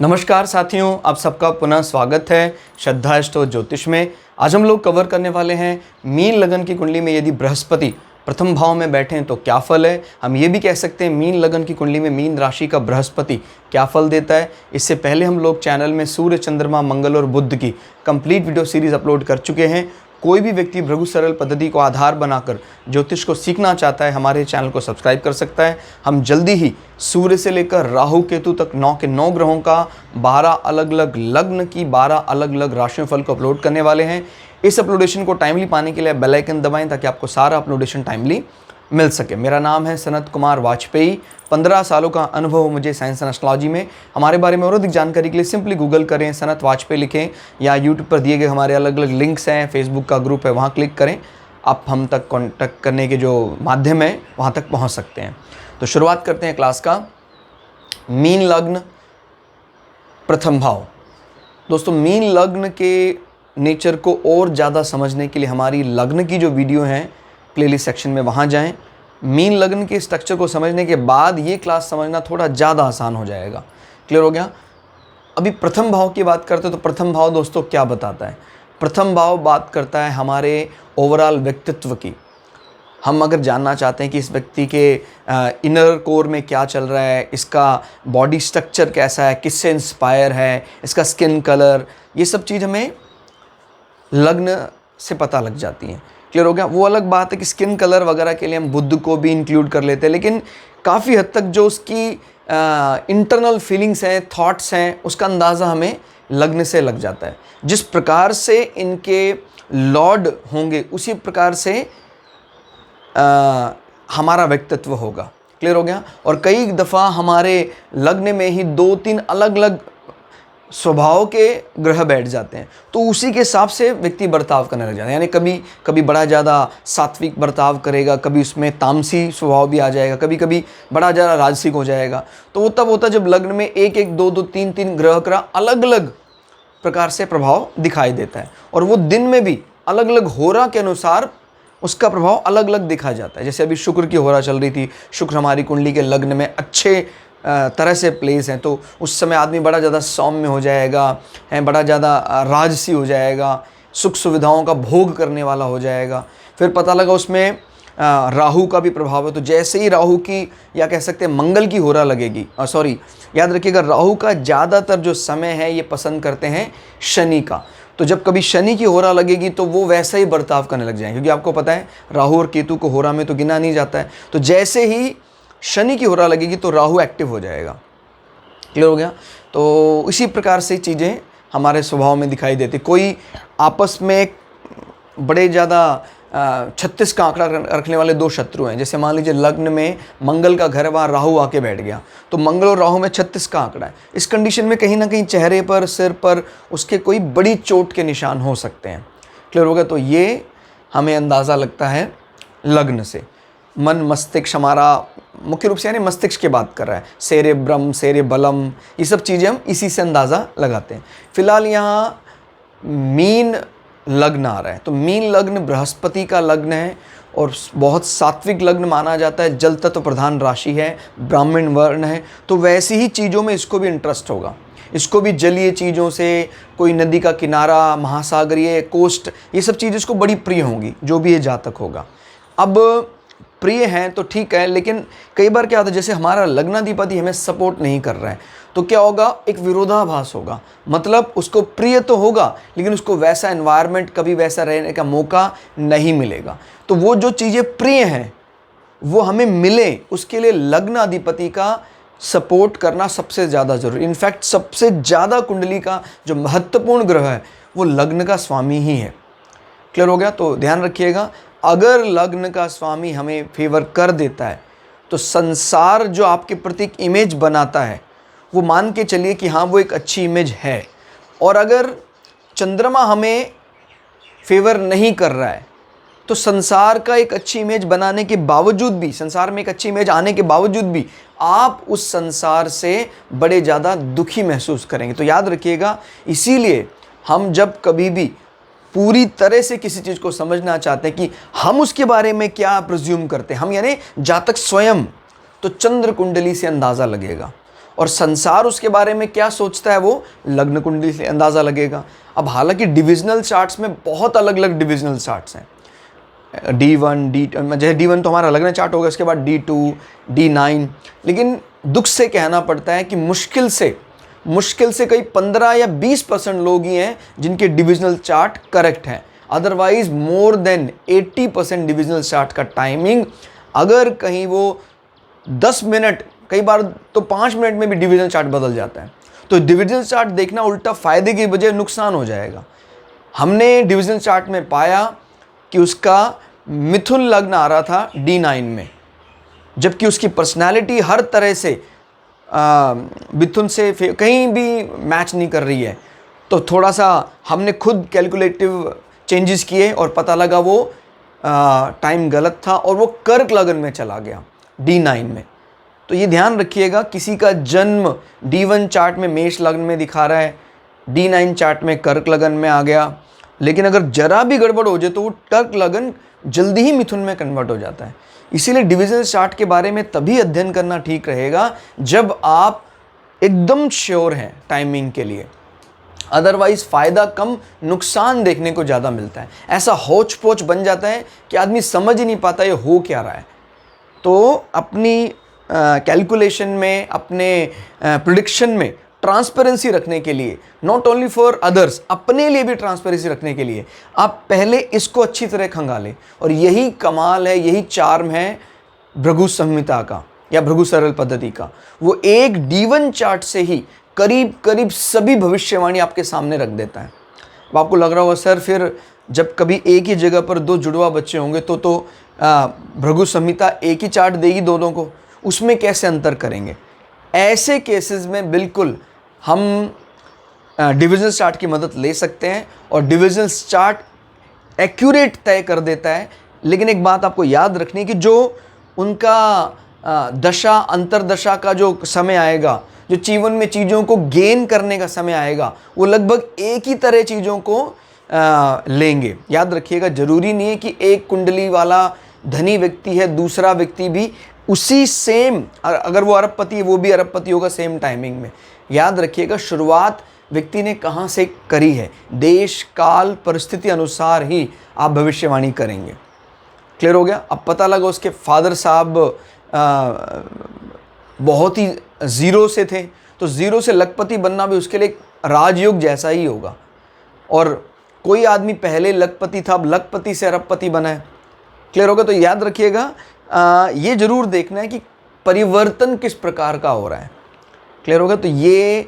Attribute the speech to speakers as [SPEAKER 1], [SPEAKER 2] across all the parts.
[SPEAKER 1] नमस्कार साथियों, आप सबका पुनः स्वागत है श्रद्धा स्टोर ज्योतिष में। आज हम लोग कवर करने वाले हैं मीन लगन की कुंडली में यदि बृहस्पति प्रथम भाव में बैठे हैं तो क्या फल है। हम ये भी कह सकते हैं मीन लगन की कुंडली में मीन राशि का बृहस्पति क्या फल देता है। इससे पहले हम लोग चैनल में सूर्य, चंद्रमा, मंगल और बुध की कंप्लीट वीडियो सीरीज अपलोड कर चुके हैं। कोई भी व्यक्ति भृगु सरल पद्धति को आधार बनाकर ज्योतिष को सीखना चाहता है, हमारे चैनल को सब्सक्राइब कर सकता है। हम जल्दी ही सूर्य से लेकर राहु केतु तक 9 के 9 ग्रहों का 12 अलग अलग लग्न की 12 अलग अलग राशियों फल को अपलोड करने वाले हैं। इस अपलोडेशन को टाइमली पाने के लिए बेल आइकन दबाएं ताकि आपको सारा अपलोडेशन टाइमली मिल सके। मेरा नाम है सनत कुमार वाजपेयी। 15 सालों का अनुभव मुझे साइंस एंड एस्ट्रोलॉजी में। हमारे बारे में और अधिक जानकारी के लिए सिंपली गूगल करें, सनत वाजपेयी लिखें, या यूट्यूब पर दिए गए हमारे अलग अलग लिंक्स हैं, फेसबुक का ग्रुप है, वहाँ क्लिक करें। आप हम तक कॉन्टैक्ट करने के जो माध्यम है वहाँ तक पहुँच सकते हैं। तो शुरुआत करते हैं क्लास का। मीन लग्न प्रथम भाव। दोस्तों, मीन लग्न के नेचर को और ज़्यादा समझने के लिए हमारी लग्न की जो वीडियो हैं प्लेलिस्ट सेक्शन में वहाँ जाएं। मीन लग्न के स्ट्रक्चर को समझने के बाद ये क्लास समझना थोड़ा ज़्यादा आसान हो जाएगा। क्लियर हो गया। अभी प्रथम भाव की बात करते हैं तो प्रथम भाव दोस्तों क्या बताता है? प्रथम भाव बात करता है हमारे ओवरऑल व्यक्तित्व की। हम अगर जानना चाहते हैं कि इस व्यक्ति के इनर कोर में क्या चल रहा है, इसका बॉडी स्ट्रक्चर कैसा है, किससे इंस्पायर है, इसका स्किन कलर, ये सब चीज़ हमें लग्न से पता लग जाती हैं। क्लियर हो गया। वो अलग बात है कि स्किन कलर वगैरह के लिए हम बुध को भी इंक्लूड कर लेते हैं, लेकिन काफ़ी हद तक जो उसकी इंटरनल फीलिंग्स हैं, थॉट्स हैं, उसका अंदाज़ा हमें लग्न से लग जाता है। जिस प्रकार से इनके लॉर्ड होंगे उसी प्रकार से हमारा व्यक्तित्व होगा। क्लियर हो गया। और कई दफ़ा हमारे लग्न में ही 2-3 अलग अलग स्वभाव के ग्रह बैठ जाते हैं, तो उसी के हिसाब से व्यक्ति बर्ताव करने लग जाता है। यानी कभी कभी बड़ा ज़्यादा सात्विक बर्ताव करेगा, कभी उसमें तामसी स्वभाव भी आ जाएगा, कभी कभी बड़ा ज़्यादा राजसिक हो जाएगा। तो वो तब होता है जब लग्न में 1-1, 2-2, 3-3 ग्रह का अलग अलग प्रकार से प्रभाव दिखाई देता है, और वो दिन में भी अलग अलग होरा के अनुसार उसका प्रभाव अलग अलग दिखा जाता है। जैसे अभी शुक्र की होरा चल रही थी, शुक्र हमारी कुंडली के लग्न में अच्छे तरह से प्लेस हैं, तो उस समय आदमी बड़ा ज़्यादा सौम्य हो जाएगा, है बड़ा ज़्यादा राजसी हो जाएगा, सुख सुविधाओं का भोग करने वाला हो जाएगा। फिर पता लगा उसमें राहु का भी प्रभाव है, तो जैसे ही राहु की या कह सकते हैं मंगल की होरा लगेगी, याद रखिएगा राहु का ज़्यादातर जो समय है ये पसंद करते हैं शनि का। तो जब कभी शनि की होरा लगेगी तो वो वैसा ही बर्ताव करने लग जाएंगे, क्योंकि आपको पता है राहु और केतु को होरा में तो गिना नहीं जाता है। तो जैसे ही शनि की होरा लगेगी तो राहु एक्टिव हो जाएगा। क्लियर हो गया। तो इसी प्रकार से चीज़ें हमारे स्वभाव में दिखाई देती। कोई आपस में बड़े ज़्यादा 36 का आंकड़ा रखने वाले 2 शत्रु हैं। जैसे मान लीजिए लग्न में मंगल का घर, वहाँ राहु आके बैठ गया, तो मंगल और राहु में 36 का आंकड़ा है। इस कंडीशन में कहीं ना कहीं चेहरे पर, सिर पर उसके कोई बड़ी चोट के निशान हो सकते हैं। क्लियर हो गया। तो ये हमें अंदाज़ा लगता है लग्न से। मन मस्तिष्क हमारा मुख्य रूप से यानी मस्तिष्क की बात कर रहा है, सेरेब्रम, सेरेबलम, ये सब चीज़ें हम इसी से अंदाज़ा लगाते हैं। फिलहाल यहाँ मीन लग्न आ रहा है, तो मीन लग्न बृहस्पति का लग्न है और बहुत सात्विक लग्न माना जाता है। जल तत्व प्रधान राशि है, ब्राह्मण वर्ण है, तो वैसी ही चीज़ों में इसको भी इंटरेस्ट होगा। इसको भी जलीय चीज़ों से, कोई नदी का किनारा, महासागरीय कोस्ट, ये सब चीज़ इसको बड़ी प्रिय होंगी, जो भी ये जातक होगा। अब प्रिय हैं तो ठीक है, लेकिन कई बार क्या होता है, जैसे हमारा लग्नाधिपति हमें सपोर्ट नहीं कर रहा है, तो क्या होगा, एक विरोधाभास होगा। मतलब उसको प्रिय तो होगा लेकिन उसको वैसा एनवायरनमेंट, कभी वैसा रहने का मौका नहीं मिलेगा। तो वो जो चीज़ें प्रिय हैं वो हमें मिले, उसके लिए लग्नाधिपति का सपोर्ट करना सबसे ज़्यादा जरूरी। इनफैक्ट सबसे ज़्यादा कुंडली का जो महत्वपूर्ण ग्रह है वो लग्न का स्वामी ही है। क्लियर हो गया। तो ध्यान रखिएगा, अगर लग्न का स्वामी हमें फेवर कर देता है तो संसार जो आपके प्रति एक इमेज बनाता है वो मान के चलिए कि हाँ वो एक अच्छी इमेज है। और अगर चंद्रमा हमें फेवर नहीं कर रहा है तो संसार का एक अच्छी इमेज बनाने के बावजूद भी, संसार में एक अच्छी इमेज आने के बावजूद भी आप उस संसार से बड़े ज़्यादा दुखी महसूस करेंगे। तो याद रखिएगा, इसीलिए हम जब कभी भी पूरी तरह से किसी चीज़ को समझना चाहते हैं कि हम उसके बारे में क्या प्रिज्यूम करते हैं, हम यानी जातक स्वयं, तो चंद्र कुंडली से अंदाज़ा लगेगा। और संसार उसके बारे में क्या सोचता है वो लग्न कुंडली से अंदाज़ा लगेगा। अब हालांकि डिविजनल चार्ट्स में बहुत अलग अलग डिविजनल चार्ट्स हैं, D1 जैसे D1 तो हमारा लग्न चार्ट होगा, उसके बाद D2 D9, लेकिन दुख से कहना पड़ता है कि मुश्किल से कई 15 या 20% लोग ही हैं जिनके डिविजनल चार्ट करेक्ट हैं। Otherwise more than 80% divisional chart का टाइमिंग, अगर कहीं वो 10 मिनट, कई बार तो 5 मिनट में भी डिविजनल चार्ट बदल जाता है, तो डिविजनल चार्ट देखना उल्टा फायदे की बजाय नुकसान हो जाएगा। हमने डिविजनल चार्ट में पाया कि उसका मिथुन लग्न आ रहा था D9 में, जबकि उसकी पर्सनालिटी हर तरह से मिथुन से कहीं भी मैच नहीं कर रही है। तो थोड़ा सा हमने खुद कैलकुलेटिव चेंजेस किए और पता लगा वो टाइम गलत था और वो कर्क लगन में चला गया D9 में। तो ये ध्यान रखिएगा, किसी का जन्म D1 चार्ट में मेष लग्न में दिखा रहा है, D9 चार्ट में कर्क लगन में आ गया, लेकिन अगर जरा भी गड़बड़ हो जाए तो वो कर्क लगन जल्दी ही मिथुन में कन्वर्ट हो जाता है। इसीलिए डिविजनल चार्ट के बारे में तभी अध्ययन करना ठीक रहेगा जब आप एकदम श्योर हैं टाइमिंग के लिए, अदरवाइज फ़ायदा कम नुकसान देखने को ज़्यादा मिलता है। ऐसा होच पोच बन जाता है कि आदमी समझ ही नहीं पाता ये हो क्या रहा है। तो अपनी कैलकुलेशन में, अपने प्रिडिक्शन में ट्रांसपेरेंसी रखने के लिए, नॉट ओनली फॉर अदर्स, अपने लिए भी ट्रांसपेरेंसी रखने के लिए आप पहले इसको अच्छी तरह खंगालें। और यही कमाल है, यही चार्म है भृगु संहिता का या भृगु सरल पद्धति का। वो एक D1 चार्ट से ही करीब करीब सभी भविष्यवाणी आपके सामने रख देता है। अब आपको लग रहा होगा सर फिर जब कभी एक ही जगह पर 2 जुड़वा बच्चे होंगे तो भृगु संहिता एक ही चार्ट देगी दोनों को, उसमें कैसे अंतर करेंगे? ऐसे केसेस में बिल्कुल हम डिविजनल चार्ट की मदद ले सकते हैं और डिविजनल चार्ट एक्यूरेट तय कर देता है। लेकिन एक बात आपको याद रखनी है कि जो उनका दशा अंतरदशा का जो समय आएगा, जो जीवन में चीज़ों को गेन करने का समय आएगा, वो लगभग एक ही तरह चीज़ों को लेंगे। याद रखिएगा, ज़रूरी नहीं है कि एक कुंडली वाला धनी व्यक्ति है, दूसरा व्यक्ति भी उसी सेम, अगर वो अरबपति है वो भी अरबपति होगा सेम टाइमिंग में। याद रखिएगा, शुरुआत व्यक्ति ने कहाँ से करी है, देश काल परिस्थिति अनुसार ही आप भविष्यवाणी करेंगे। क्लियर हो गया? अब पता लगा उसके फादर साहब बहुत ही ज़ीरो से थे, तो ज़ीरो से लखपति बनना भी उसके लिए राजयोग जैसा ही होगा। और कोई आदमी पहले लखपति था, अब लखपति से अरबपति बना है। क्लियर होगा? तो याद रखिएगा, ये ज़रूर देखना है कि परिवर्तन किस प्रकार का हो रहा है। क्लियर होगा? तो ये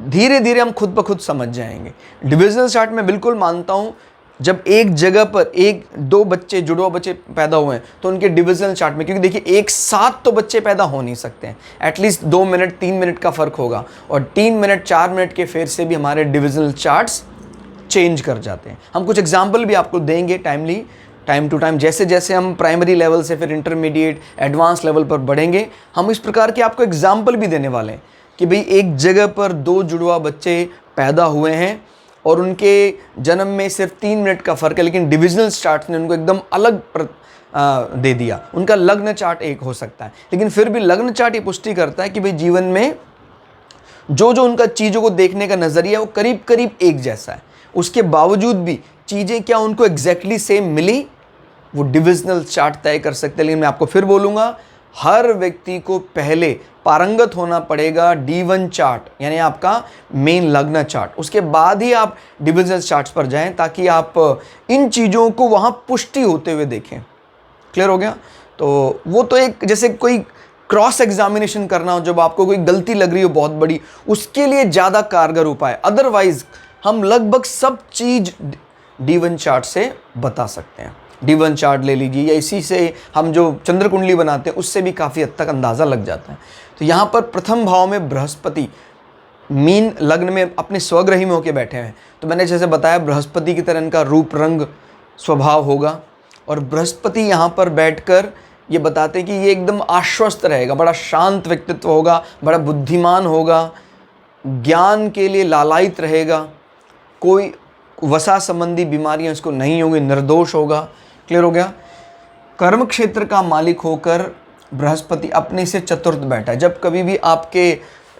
[SPEAKER 1] धीरे धीरे हम खुद ब खुद समझ जाएंगे। डिविजनल चार्ट में बिल्कुल मानता हूँ, जब एक जगह पर 1-2 बच्चे जुड़वा बच्चे पैदा हुए हैं तो उनके डिविजनल चार्ट में, क्योंकि देखिए एक साथ तो बच्चे पैदा हो नहीं सकते हैं, एटलीस्ट 2 मिनट 3 मिनट का फ़र्क होगा, और 3 मिनट 4 मिनट के फेर से भी हमारे डिविजनल चार्ट्स चेंज कर जाते हैं। हम कुछ एग्जाम्पल भी आपको देंगे टाइम टू टाइम, जैसे जैसे हम प्राइमरी लेवल से फिर इंटरमीडिएट एडवांस लेवल पर बढ़ेंगे, हम इस प्रकार के आपको एग्जाम्पल भी देने वाले हैं कि भाई एक जगह पर 2 जुड़वा बच्चे पैदा हुए हैं और उनके जन्म में सिर्फ 3 मिनट का फ़र्क है, लेकिन डिविजनल चार्ट ने उनको एकदम अलग दे दिया। उनका लग्न चार्ट एक हो सकता है, लेकिन फिर भी लग्न चार्ट ये पुष्टि करता है कि भाई जीवन में जो जो उनका चीज़ों को देखने का नज़रिया है वो करीब करीब एक जैसा है। उसके बावजूद भी चीज़ें क्या उनको एग्जैक्टली सेम मिली, वो डिविजनल चार्ट तय कर सकते हैं। लेकिन मैं आपको फिर बोलूँगा, हर व्यक्ति को पहले पारंगत होना पड़ेगा D1 चार्ट, यानी आपका मेन लग्न चार्ट, उसके बाद ही आप डिविजनल चार्ट्स पर जाएं, ताकि आप इन चीज़ों को वहाँ पुष्टि होते हुए देखें। क्लियर हो गया? तो वो तो एक जैसे कोई क्रॉस एग्जामिनेशन करना हो, जब आपको कोई गलती लग रही हो बहुत बड़ी, उसके लिए ज़्यादा कारगर उपाय। अदरवाइज हम लगभग सब चीज़ D1 चार्ट से बता सकते हैं। D1 चार्ट ले लीजिए, या इसी से हम जो चंद्र कुंडली बनाते हैं उससे भी काफ़ी हद तक अंदाज़ा लग जाता है। तो यहाँ पर प्रथम भाव में बृहस्पति मीन लग्न में अपने स्वग्रही में होकर बैठे हैं, तो मैंने जैसे बताया बृहस्पति की तरह इनका रूप रंग स्वभाव होगा, और बृहस्पति यहाँ पर बैठकर ये बताते हैं कि ये एकदम आश्वस्त रहेगा, बड़ा शांत व्यक्तित्व होगा, बड़ा बुद्धिमान होगा, ज्ञान के लिए लालायित रहेगा, कोई वसा संबंधी बीमारियां इसको नहीं होगी, निर्दोष होगा। क्लियर हो गया? कर्म क्षेत्र का मालिक होकर बृहस्पति अपने से चतुर्थ बैठा है। जब कभी भी आपके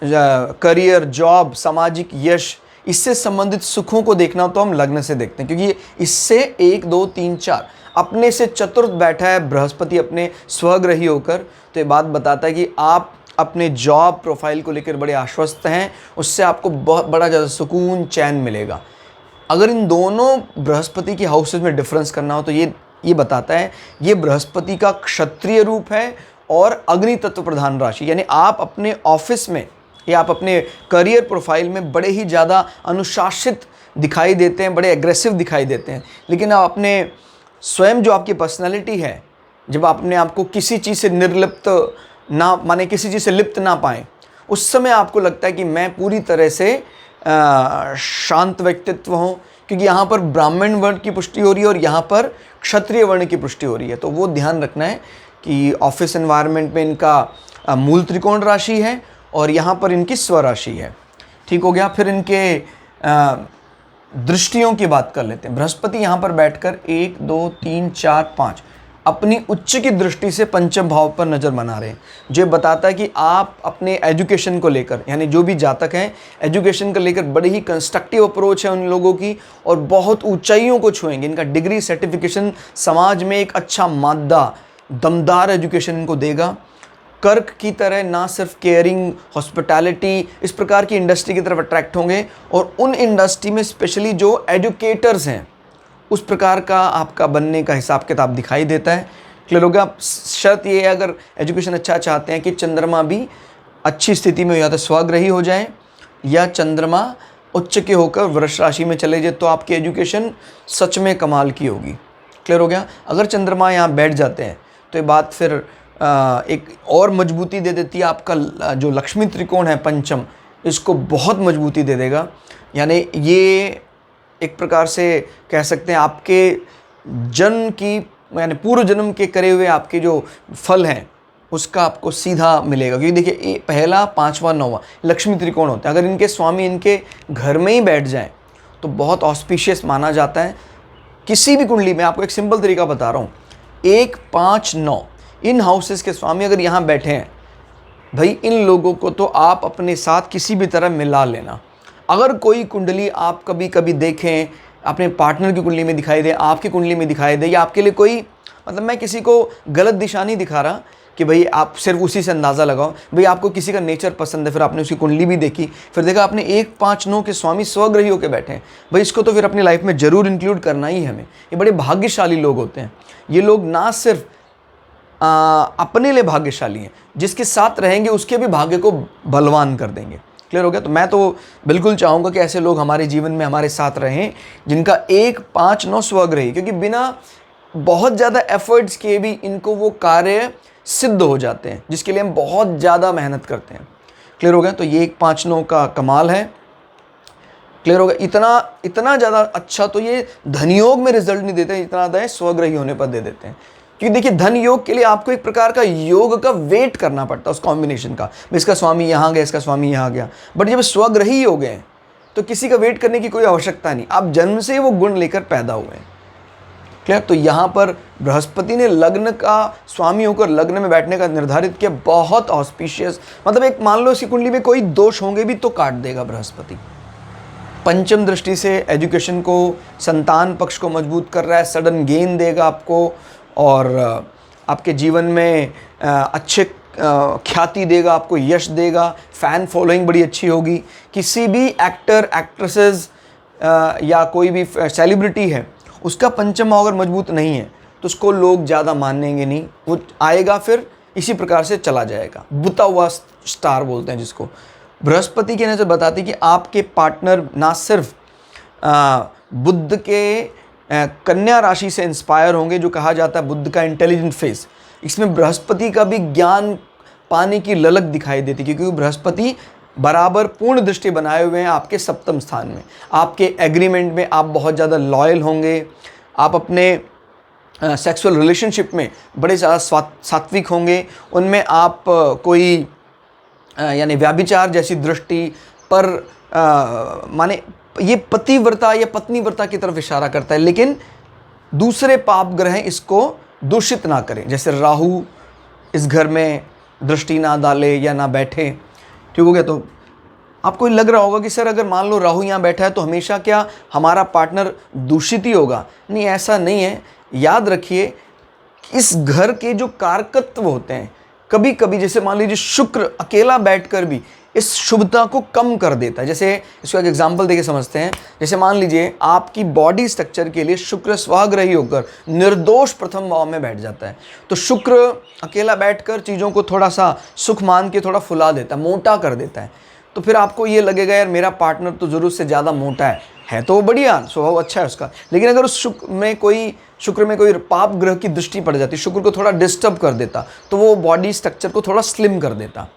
[SPEAKER 1] करियर, जॉब, सामाजिक यश, इससे संबंधित सुखों को देखना हो तो हम लग्न से देखते हैं, क्योंकि इससे 1 2 3 4 अपने से चतुर्थ बैठा है बृहस्पति अपने स्वग्रही होकर। तो ये बात बताता है कि आप अपने जॉब प्रोफाइल को लेकर बड़े आश्वस्त हैं, उससे आपको बहुत बड़ा ज़्यादा सुकून, चैन मिलेगा। अगर इन दोनों बृहस्पति की हाउसेस में डिफरेंस करना हो तो ये बताता है ये बृहस्पति का क्षत्रिय रूप है और अग्नि तत्व प्रधान राशि, यानी आप अपने ऑफिस में या आप अपने करियर प्रोफाइल में बड़े ही ज़्यादा अनुशासित दिखाई देते हैं, बड़े एग्रेसिव दिखाई देते हैं, लेकिन आप अपने स्वयं जो आपकी पर्सनैलिटी है, जब अपने आप को किसी चीज़ से निर्लिप्त ना माने, किसी चीज़ से लिप्त ना पाएँ, उस समय आपको लगता है कि मैं पूरी तरह से शांत व्यक्तित्व हूँ, क्योंकि यहाँ पर ब्राह्मण वर्ण की पुष्टि हो रही है और यहाँ पर क्षत्रिय वर्ण की पुष्टि हो रही है। तो वो ध्यान रखना है कि ऑफिस एनवायरनमेंट में इनका मूल त्रिकोण राशि है और यहाँ पर इनकी स्वराशि है। ठीक हो गया। फिर इनके दृष्टियों की बात कर लेते हैं। बृहस्पति यहाँ पर बैठकर 1 2 3 4 5 अपनी उच्च की दृष्टि से पंचम भाव पर नज़र बना रहे हैं, जो बताता है कि आप अपने एजुकेशन को लेकर, यानी जो भी जातक हैं एजुकेशन को लेकर बड़ी ही कंस्ट्रक्टिव अप्रोच है उन लोगों की और बहुत ऊंचाइयों को छुएंगे। इनका डिग्री सर्टिफिकेशन समाज में एक अच्छा मादा दमदार एजुकेशन इनको देगा। कर्क की तरह ना सिर्फ केयरिंग, हॉस्पिटैलिटी, इस प्रकार की इंडस्ट्री की तरफ अट्रैक्ट होंगे और उन इंडस्ट्री में स्पेशली जो एजुकेटर्स हैं उस प्रकार का आपका बनने का हिसाब किताब दिखाई देता है। क्लियर हो गया। शर्त ये है अगर एजुकेशन अच्छा चाहते हैं कि चंद्रमा भी अच्छी स्थिति में या तो स्वग्रही हो जाए या चंद्रमा उच्च के होकर वृष राशि में चले जाए, तो आपकी एजुकेशन सच में कमाल की होगी। क्लियर हो गया। अगर चंद्रमा यहाँ बैठ जाते हैं तो ये बात फिर एक और मजबूती दे देती है। आपका जो लक्ष्मी त्रिकोण है पंचम, इसको बहुत मजबूती दे देगा। यानी ये एक प्रकार से कह सकते हैं आपके जन्म की, यानी पूर्व जन्म के करे हुए आपके जो फल हैं उसका आपको सीधा मिलेगा। क्योंकि देखिए पहला, पांचवा, नौवां लक्ष्मी त्रिकोण होते हैं। अगर इनके स्वामी इनके घर में ही बैठ जाएं तो बहुत ऑस्पिशियस माना जाता है। किसी भी कुंडली में आपको एक सिंपल तरीका बता रहा हूँ, 1 5 9 इन हाउसेस के स्वामी अगर यहाँ बैठे हैं, भाई इन लोगों को तो आप अपने साथ किसी भी तरह मिला लेना। अगर कोई कुंडली आप कभी कभी देखें, अपने पार्टनर की कुंडली में दिखाई दे, आपकी कुंडली में दिखाई दे, या आपके लिए कोई, मतलब मैं किसी को गलत दिशा नहीं दिखा रहा कि भाई आप सिर्फ उसी से अंदाज़ा लगाओ। भाई आपको किसी का नेचर पसंद है, फिर आपने उसकी कुंडली भी देखी, फिर देखा आपने 1 5 9 के स्वामी स्वग्रही होकर बैठे हैं, भाई इसको तो फिर अपनी लाइफ में ज़रूर इंक्लूड करना ही है हमें। ये बड़े भाग्यशाली लोग होते हैं। ये लोग ना सिर्फ अपने लिए भाग्यशाली हैं, जिसके साथ रहेंगे उसके भी भाग्य को बलवान कर देंगे। क्लियर हो गया। तो मैं तो बिल्कुल चाहूँगा कि ऐसे लोग हमारे जीवन में हमारे साथ रहें जिनका 1 5 9 स्वग्रही, क्योंकि बिना बहुत ज़्यादा एफर्ट्स किए भी इनको वो कार्य सिद्ध हो जाते हैं जिसके लिए हम बहुत ज़्यादा मेहनत करते हैं। क्लियर हो गया। तो ये 1 5 9 का कमाल है। क्लियर हो गया। इतना ज़्यादा अच्छा तो ये धन योग में रिजल्ट नहीं देते, इतना ज़्यादा स्वग्रही होने पर दे देते हैं। क्योंकि देखिए धन योग के लिए आपको एक प्रकार का योग का वेट करना पड़ता है, उस कॉम्बिनेशन का। इसका स्वामी यहाँ गया, इसका स्वामी यहाँ गया, बट जब स्वग्रही हो गए तो किसी का वेट करने की कोई आवश्यकता नहीं, आप जन्म से वो गुण लेकर पैदा हुए हैं। क्लियर। तो यहाँ पर बृहस्पति ने लग्न का स्वामी होकर लग्न में बैठने का निर्धारित किया, बहुत ऑस्पिशियस। मतलब एक मान लो इसकी कुंडली में कोई दोष होंगे भी तो काट देगा बृहस्पति। पंचम दृष्टि से एजुकेशन को, संतान पक्ष को मजबूत कर रहा है, सडन गेन देगा आपको और आपके जीवन में अच्छे ख्याति देगा, आपको यश देगा, फ़ैन फॉलोइंग बड़ी अच्छी होगी। किसी भी एक्टर, एक्ट्रेसेस या कोई भी सेलिब्रिटी है, उसका पंचम अगर मजबूत नहीं है तो उसको लोग ज़्यादा मानेंगे नहीं, वो आएगा फिर इसी प्रकार से चला जाएगा। बुता हुआ स्टार बोलते हैं जिसको। बृहस्पति की नज़र बताती कि आपके पार्टनर ना सिर्फ बुध के कन्या राशि से इंस्पायर होंगे, जो कहा जाता है बुध का इंटेलिजेंट फेस, इसमें बृहस्पति का भी ज्ञान पाने की ललक दिखाई देती है, क्योंकि बृहस्पति बराबर पूर्ण दृष्टि बनाए हुए हैं आपके सप्तम स्थान में। आपके एग्रीमेंट में आप बहुत ज़्यादा लॉयल होंगे, आप अपने सेक्सुअल रिलेशनशिप में बड़े ज़्यादा सात्विक होंगे, उनमें आप कोई यानी व्यभिचार जैसी दृष्टि पर माने ये पतिव्रता या पत्नीव्रता की तरफ इशारा करता है, लेकिन दूसरे पाप ग्रह इसको दूषित ना करें। जैसे राहु इस घर में दृष्टि ना डाले या ना बैठे, ठीक हो गया। तो आपको लग रहा होगा कि सर अगर मान लो राहु यहाँ बैठा है तो हमेशा क्या हमारा पार्टनर दूषित ही होगा? नहीं, ऐसा नहीं है। याद रखिए, इस घर के जो कारकत्व होते हैं, कभी कभी जैसे मान लीजिए शुक्र अकेला बैठकर भी इस शुभता को कम कर देता है। जैसे इसको एक एग्जांपल देके समझते हैं। जैसे मान लीजिए आपकी बॉडी स्ट्रक्चर के लिए शुक्र स्वग्रही होकर निर्दोष प्रथम भाव में बैठ जाता है, तो शुक्र अकेला बैठकर चीज़ों को थोड़ा सा सुख मान के थोड़ा फुला देता है, मोटा कर देता है। तो फिर आपको ये लगेगा यार मेरा पार्टनर तो ज़रूरत से ज़्यादा मोटा है तो बढ़िया, स्वभाव अच्छा है उसका, लेकिन अगर उस शुक्र में कोई पाप ग्रह की दृष्टि पड़ जाती, शुक्र को थोड़ा डिस्टर्ब कर देता, तो वो बॉडी स्ट्रक्चर को थोड़ा स्लिम कर देता।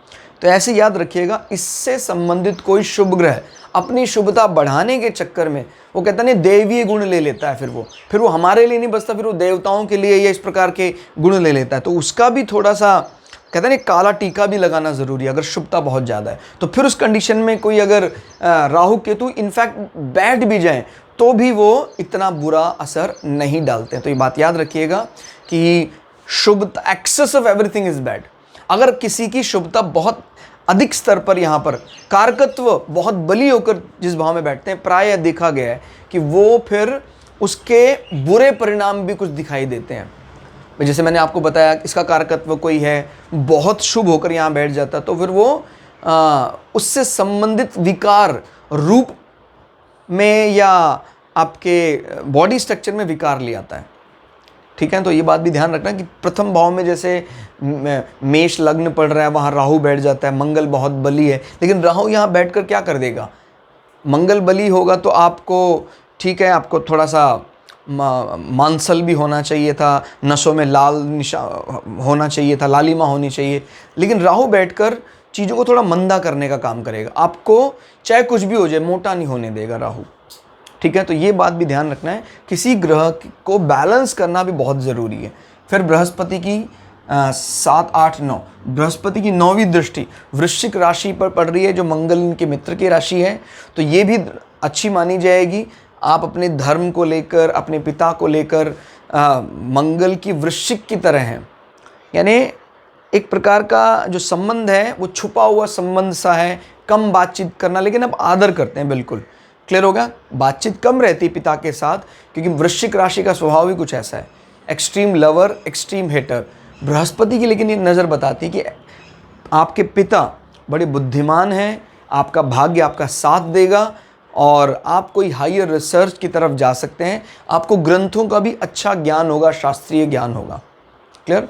[SPEAKER 1] तो ऐसे याद रखिएगा, इससे संबंधित कोई शुभ ग्रह अपनी शुभता बढ़ाने के चक्कर में वो कहता नहीं देवीय गुण ले लेता है, फिर वो हमारे लिए नहीं बचता, फिर वो देवताओं के लिए या इस प्रकार के गुण ले लेता है। तो उसका भी थोड़ा सा कहते हैं काला टीका भी लगाना ज़रूरी है अगर शुभता बहुत ज़्यादा है। तो फिर उस कंडीशन में कोई अगर राहु केतु इनफैक्ट बैठ भी जाए तो भी वो इतना बुरा असर नहीं डालते हैं। तो ये बात याद रखिएगा कि शुभता, excess of everything is bad. अगर किसी की शुभता बहुत अधिक स्तर पर, यहाँ पर कारकत्व बहुत बली होकर जिस भाव में बैठते हैं, प्रायः देखा गया है कि वो फिर उसके बुरे परिणाम भी कुछ दिखाई देते हैं। जैसे मैंने आपको बताया इसका कारकत्व कोई है बहुत शुभ होकर यहाँ बैठ जाता, तो फिर वो उससे संबंधित विकार रूप में या आपके बॉडी स्ट्रक्चर में विकार ले आता है। ठीक है, तो ये बात भी ध्यान रखना कि प्रथम भाव में जैसे मेष लग्न पड़ रहा है, वहाँ राहु बैठ जाता है, मंगल बहुत बली है, लेकिन राहु यहाँ बैठकर क्या कर देगा? मंगल बली होगा तो आपको ठीक है, आपको थोड़ा सा मांसल भी होना चाहिए था, नसों में लाल निशा होना चाहिए था, लालिमा होनी चाहिए, लेकिन राहु बैठकर चीज़ों को थोड़ा मंदा करने का काम करेगा। आपको चाहे कुछ भी हो जाए मोटा नहीं होने देगा राहु। ठीक है, तो ये बात भी ध्यान रखना है, किसी ग्रह को बैलेंस करना भी बहुत ज़रूरी है। फिर बृहस्पति की 7, 8, 9 बृहस्पति की 9वीं दृष्टि वृश्चिक राशि पर पड़ रही है, जो मंगल के मित्र की राशि है, तो ये भी अच्छी मानी जाएगी। आप अपने धर्म को लेकर, अपने पिता को लेकर मंगल की वृश्चिक की तरह हैं, यानी एक प्रकार का जो संबंध है वो छुपा हुआ संबंध सा है, कम बातचीत करना, लेकिन अब आदर करते हैं। बिल्कुल क्लियर होगा, बातचीत कम रहती है पिता के साथ, क्योंकि वृश्चिक राशि का स्वभाव भी कुछ ऐसा है, एक्सट्रीम लवर, एक्सट्रीम हेटर। बृहस्पति की लेकिन ये नज़र बताती है कि आपके पिता बड़े बुद्धिमान हैं, आपका भाग्य आपका साथ देगा और आप कोई हायर रिसर्च की तरफ जा सकते हैं, आपको ग्रंथों का भी अच्छा ज्ञान होगा, शास्त्रीय ज्ञान होगा। क्लियर?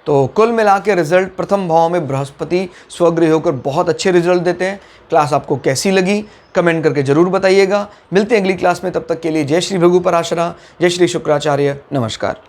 [SPEAKER 1] तो कुल मिला के रिजल्ट प्रथम भाव में बृहस्पति स्वगृह होकर बहुत अच्छे रिजल्ट देते हैं। क्लास आपको कैसी लगी कमेंट करके ज़रूर बताइएगा। मिलते हैं अगली क्लास में, तब तक के लिए जय श्री भृगु पराशरा, जय श्री शुक्राचार्य, नमस्कार।